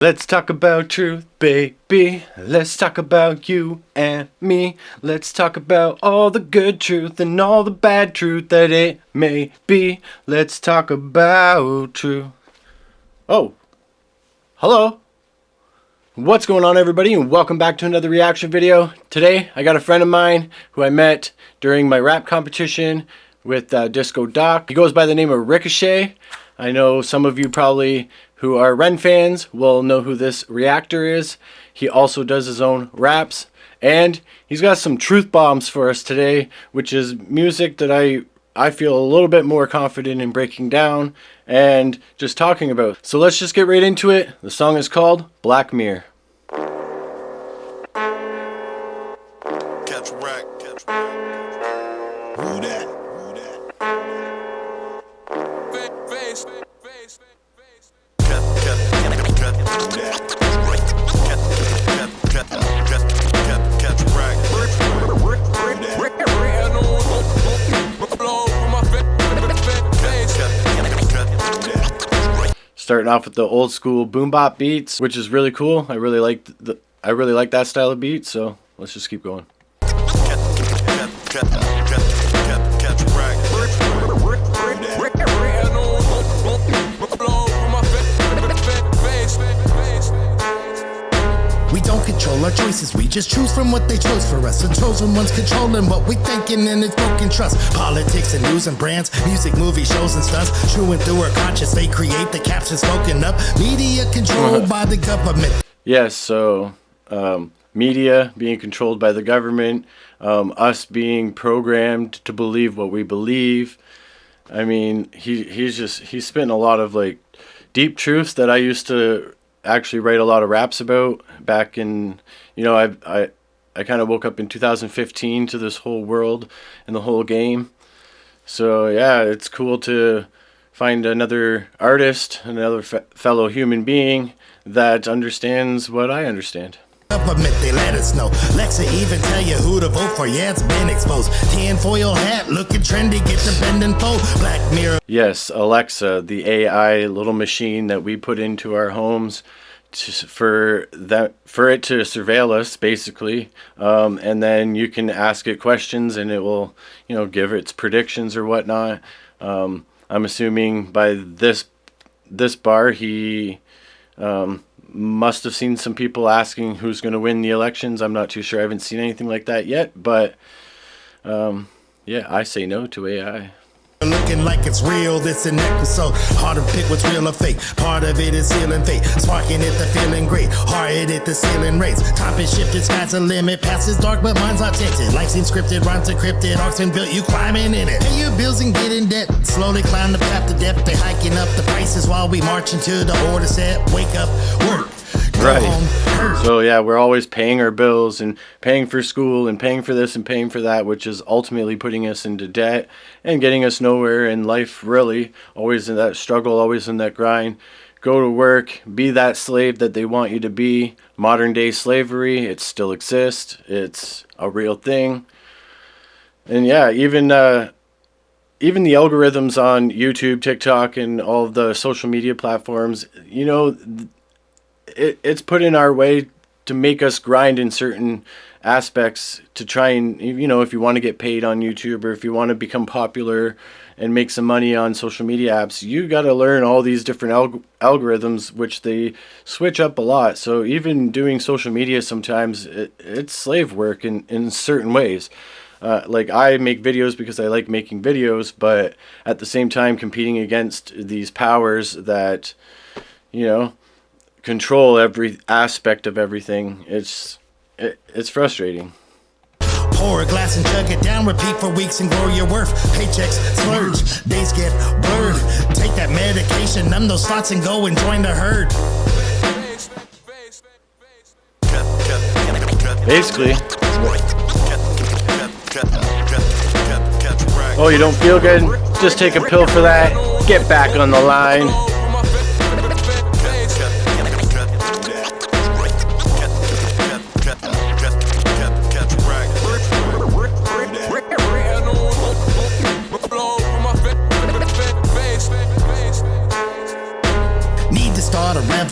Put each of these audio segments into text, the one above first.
Let's talk about truth, baby. Let's talk about you and me. Let's talk about all the good truth and all the bad truth that it may be. Let's talk about truth. Oh, hello. What's going on, everybody, and welcome back to another reaction video. Today, I got a friend of mine who I met during my rap competition with Disco Doc. He goes by the name of RikaShae. I know some of you probably who are Ren fans will know who this Reactor is. He also does his own raps, and he's got some truth bombs for us today, which is music that I feel a little bit more confident in breaking down and just talking about. So let's just get right into it. The song is called Blackmirror. Catch rack, catch rack. Who that? Starting off with the old school boombap beats, which is really cool. I really like that style of beat, so let's just keep going. We don't control our choices, we just choose from what they chose for us. The chosen ones controlling what we thinking, and it's broken trust. Politics and news and brands, music, movie, shows and stunts. Chewing through our conscience, they create the captions spoken up. Media controlled by the government. Yes, so media being controlled by the government, us being programmed to believe what we believe. I mean, he's spitting a lot of like deep truths that I used to actually write a lot of raps about back in, you know, I kind of woke up in 2015 to this whole world and the whole game. So yeah, it's cool to find another artist, another fellow human being that understands what I understand. Government, they let us know. Lexa even tell you who to vote for. Yeah, it's been exposed. Tinfoil hat, looking trendy, get the bend and fold. Black mirror. Yes, Alexa, the AI little machine that we put into our homes for it to surveil us, basically. And then you can ask it questions, and it will, you know, give its predictions or whatnot. I'm assuming by this bar, he must have seen some people asking who's going to win the elections. I'm not too sure. I haven't seen anything like that yet, but yeah, I say no to AI. Looking like it's real, this an episode. Hard to pick what's real or fake. Part of it is sealing fate. Sparking it, the feeling great. Hard hit the ceiling rates. Top is shifted, sky's the limit. Past is dark, but mine's not tinted. Life seems scripted, rhymes encrypted. Arcs been built, you climbing in it. Pay your bills and get in debt. Slowly climb the path to death. They hiking up the prices while we march into the order set. Wake up, work. Right. So yeah, we're always paying our bills and paying for school and paying for this and paying for that, which is ultimately putting us into debt and getting us nowhere in life, really. Always in that struggle, always in that grind. Go to work, be that slave that they want you to be. Modern day slavery, it still exists. It's a real thing. And yeah, even the algorithms on YouTube, TikTok, and all of the social media platforms, you know, it's put in our way to make us grind in certain aspects to try and, you know, if you want to get paid on YouTube or if you want to become popular and make some money on social media apps, you got to learn all these different algorithms, which they switch up a lot. So even doing social media sometimes, it's slave work in certain ways. Like I make videos because I like making videos, but at the same time competing against these powers that, you know, control every aspect of everything. It's frustrating. Pour a glass and chug it down, repeat for weeks and grow your worth. Paychecks splurge, days get blurred. Take that medication, numb those thoughts and go and join the herd. Basically. Oh, you don't feel good? Just take a pill for that. Get back on the line.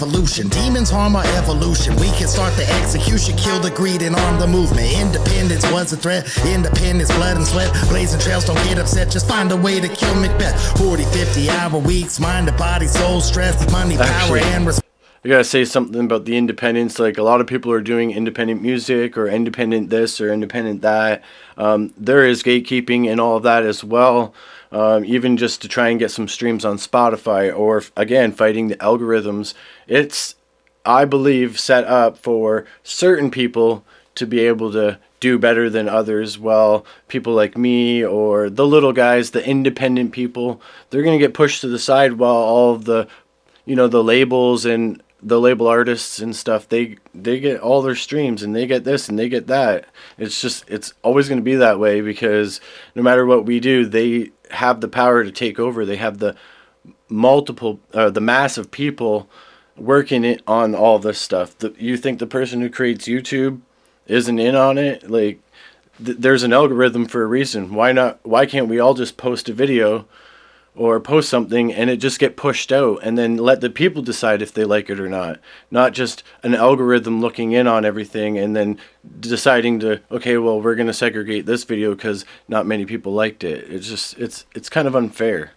revolution. solution. Demons harm our evolution. We can start the execution, kill the greed and arm the movement. Independence was a threat. Independence, blood and sweat. Blazing trails, don't get upset. Just find a way to kill Macbeth. 40, 50-hour weeks. Mind, body, soul, stress. Money, power, and respect. I gotta say something about the independence. Like, a lot of people are doing independent music or independent this or independent that. There is gatekeeping and all of that as well. Even just to try and get some streams on Spotify, or again, fighting the algorithms. It's, I believe, set up for certain people to be able to do better than others. Well, people like me or the little guys, the independent people, they're gonna get pushed to the side while all of the, the labels and the label artists and stuff, they get all their streams and they get this and they get that. It's always going to be that way, because no matter what we do, they have the power to take over. They have the the mass of people working it on all this stuff. You think the person who creates YouTube isn't in on it? Like, there's an algorithm for a reason. Why can't we all just post a video or post something and it just get pushed out, and then let the people decide if they like it or not? Not just an algorithm looking in on everything and then deciding to, okay, well, we're going to segregate this video because not many people liked it. It's kind of unfair.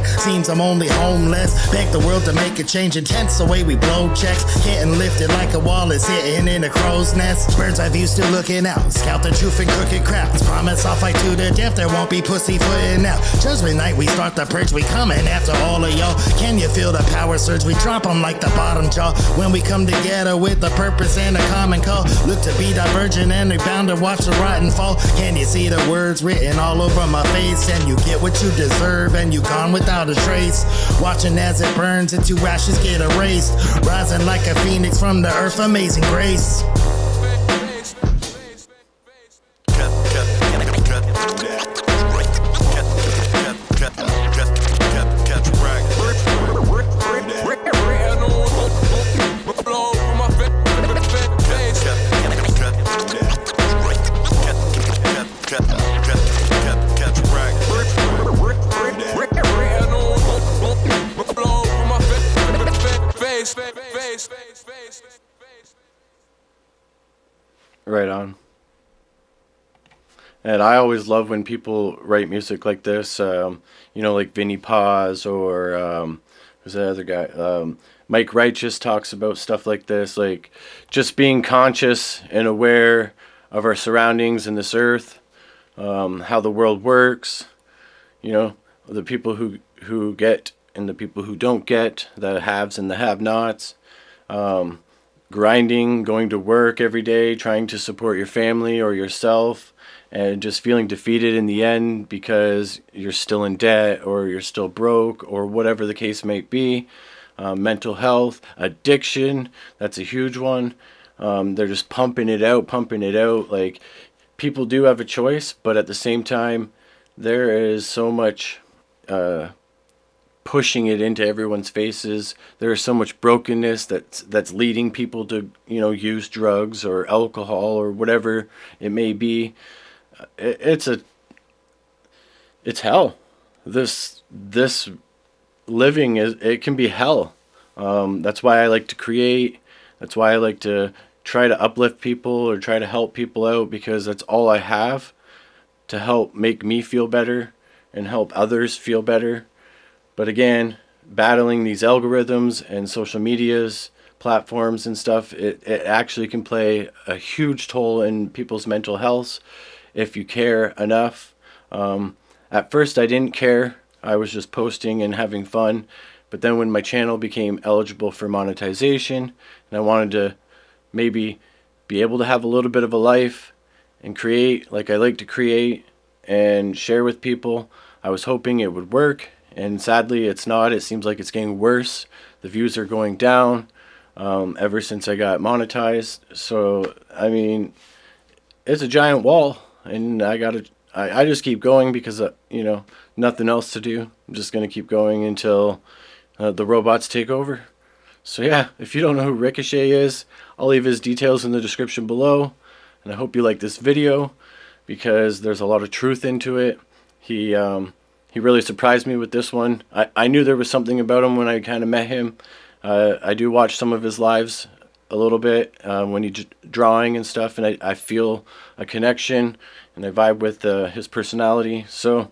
Seems I'm only homeless. Beg the world to make a change. Intense the way we blow checks. Getting lifted like a wall is sitting in a crow's nest. Bird's eye view still looking out. Scout the truth and crooked crowds. Promise I'll fight to the death. There won't be pussyfooting out. Judgment night we start the purge. We coming after all of y'all. Can you feel the power surge? We drop them like the bottom jaw. When we come together with a purpose and a common call. Look to be divergent and they bound to watch the rotten fall. Can you see the words written all over my face? And you get what you deserve and you gone without a trace. Watching as it burns into ashes get erased. Rising like a phoenix from the earth, amazing grace. Right on. And I always love when people write music like this, like Vinnie Paz, or who's that other guy? Mike Righteous talks about stuff like this, like just being conscious and aware of our surroundings and this earth, how the world works, the people who get and the people who don't get, the haves and the have-nots. Grinding, going to work every day, trying to support your family or yourself, and just feeling defeated in the end because you're still in debt or you're still broke or whatever the case may be. Mental health, addiction, that's a huge one. They're just pumping it out. Like, people do have a choice, but at the same time, there is so much pushing it into everyone's faces. There is so much brokenness that's leading people to use drugs or alcohol or whatever it may be. It's hell. This living it can be hell. That's why I like to create. That's why I like to try to uplift people or try to help people out, because that's all I have to help make me feel better and help others feel better. But again, battling these algorithms and social medias, platforms and stuff, it actually can play a huge toll in people's mental health if you care enough. At first I didn't care. I was just posting and having fun. But then when my channel became eligible for monetization and I wanted to maybe be able to have a little bit of a life and create like I like to create and share with people, I was hoping it would work. And sadly, it's not. It seems like it's getting worse. The views are going down ever since I got monetized. So, I mean, it's a giant wall. And I just keep going because, nothing else to do. I'm just going to keep going until the robots take over. So, yeah, if you don't know who RikaShae is, I'll leave his details in the description below. And I hope you like this video because there's a lot of truth into it. He really surprised me with this one. I knew there was something about him when I kind of met him, I do watch some of his lives a little bit when he's drawing and stuff, and I feel a connection and I vibe with his personality. So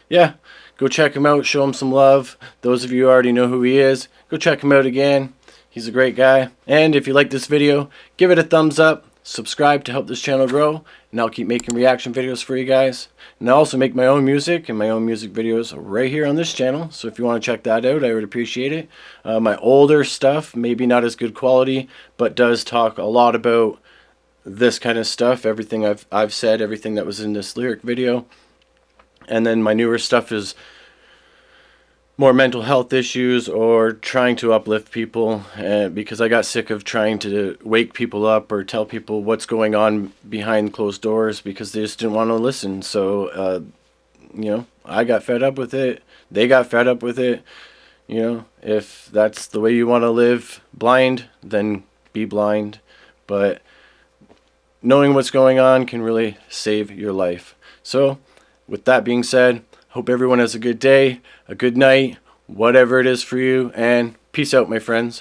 yeah, go check him out, show him some love. Those of you who already know who he is, go check him out again. He's a great guy. And if you like this video, give it a thumbs up, subscribe to help this channel grow, and I'll keep making reaction videos for you guys. And I also make my own music and my own music videos right here on this channel, so if you want to check that out, I would appreciate it. My older stuff, maybe not as good quality, but does talk a lot about this kind of stuff, everything I've said, everything that was in this lyric video. And then my newer stuff is more mental health issues or trying to uplift people, because I got sick of trying to wake people up or tell people what's going on behind closed doors because they just didn't want to listen. So I got fed up with it, they got fed up with it. If that's the way you want to live, blind, then be blind. But knowing what's going on can really save your life. So with that being said, hope everyone has a good day, a good night, whatever it is for you, and peace out, my friends.